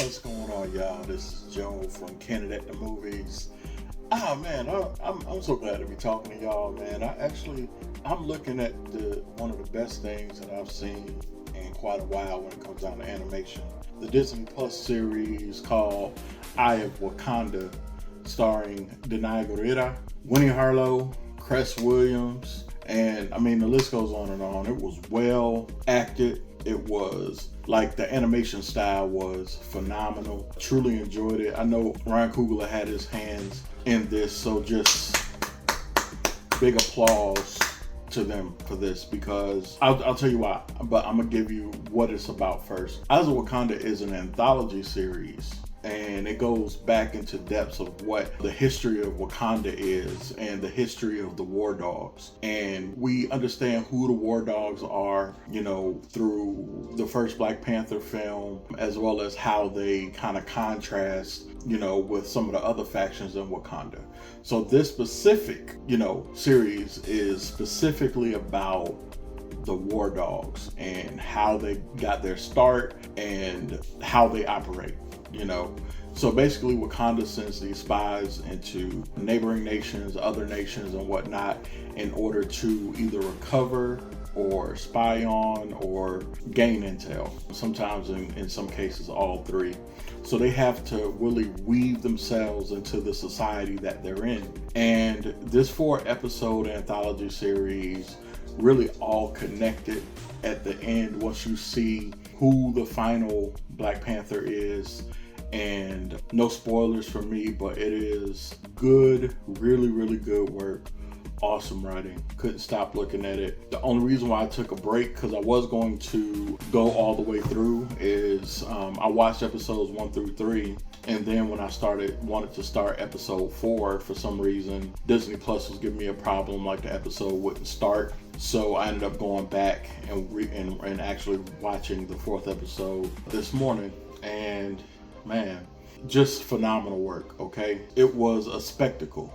What's going on, y'all? This is Joe from Candid at the Movies. Man, I'm so glad to be talking to y'all, man. I'm looking at one of the best things that I've seen in quite a while when it comes down to animation. The Disney Plus series called Eyes of Wakanda, starring Denai Guerrera, Winnie Harlow, Cress Williams, and I mean the list goes on and on. It was well acted. It was like the animation style was phenomenal. Truly enjoyed it. I know Ryan Coogler had his hands in this, so just big applause to them for this, because I'll tell you why, but I'm gonna give you what it's about first. Eyes of Wakanda is an anthology series, and it goes back into depths of what the history of Wakanda is and the history of the war dogs. And we understand who the war dogs are, through the first Black Panther film, as well as how they kind of contrast, with some of the other factions in Wakanda. So this specific, series is specifically about the war dogs and how they got their start and how they operate. So basically Wakanda sends these spies into neighboring nations, other nations and whatnot, in order to either recover or spy on or gain intel. Sometimes in some cases all three. So they have to really weave themselves into the society that they're in. And this 4-episode anthology series really all connected at the end once you see who the final Black Panther is. And no spoilers for me, but it is good, really, really good work. Awesome writing. Couldn't stop looking at it. The only reason why I took a break, because I was going to go all the way through, is I watched episodes 1 through 3, and then when I wanted to start episode 4, for some reason Disney Plus was giving me a problem, like the episode wouldn't start. So I ended up going back and actually watching the 4th episode this morning, and man, just phenomenal work. Okay, it was a spectacle,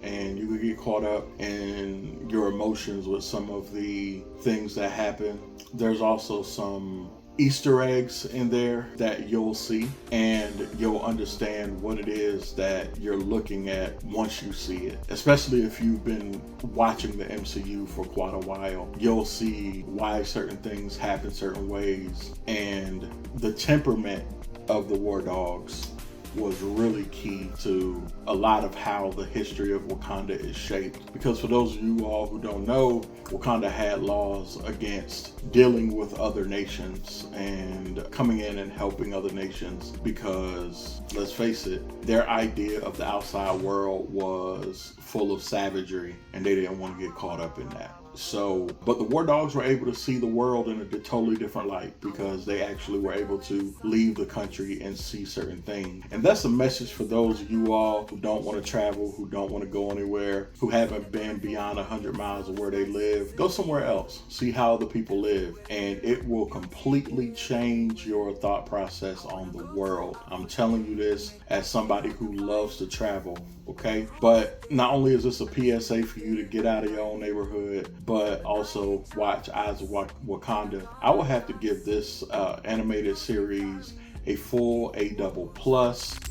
and you could get caught up in your emotions with some of the things that happen. There's also some Easter eggs in there that you'll see, and you'll understand what it is that you're looking at once you see it. Especially if you've been watching the MCU for quite a while, you'll see why certain things happen certain ways, and the temperament of the war dogs was really key to a lot of how the history of Wakanda is shaped. Because for those of you all who don't know, Wakanda had laws against dealing with other nations and coming in and helping other nations, because let's face it, their idea of the outside world was full of savagery and they didn't want to get caught up in that. So, but the war dogs were able to see the world in a totally different light, because they actually were able to leave the country and see certain things. And that's a message for those of you all who don't want to travel, who don't want to go anywhere, who haven't been beyond 100 miles of where they live. Go somewhere else, see how the people live, and it will completely change your thought process on the world. I'm telling you this as somebody who loves to travel. Okay, but not only is this a PSA for you to get out of your own neighborhood, but also watch Eyes of Wakanda. I will have to give this animated series a full A++.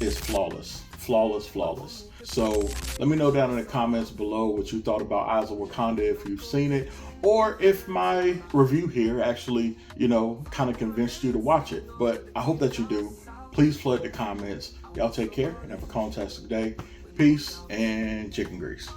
It's flawless. So let me know down in the comments below what you thought about Eyes of Wakanda, if you've seen it, or if my review here actually, kind of convinced you to watch it. But I hope that you do. Please flood the comments. Y'all take care and have a fantastic day. Peace and chicken grease.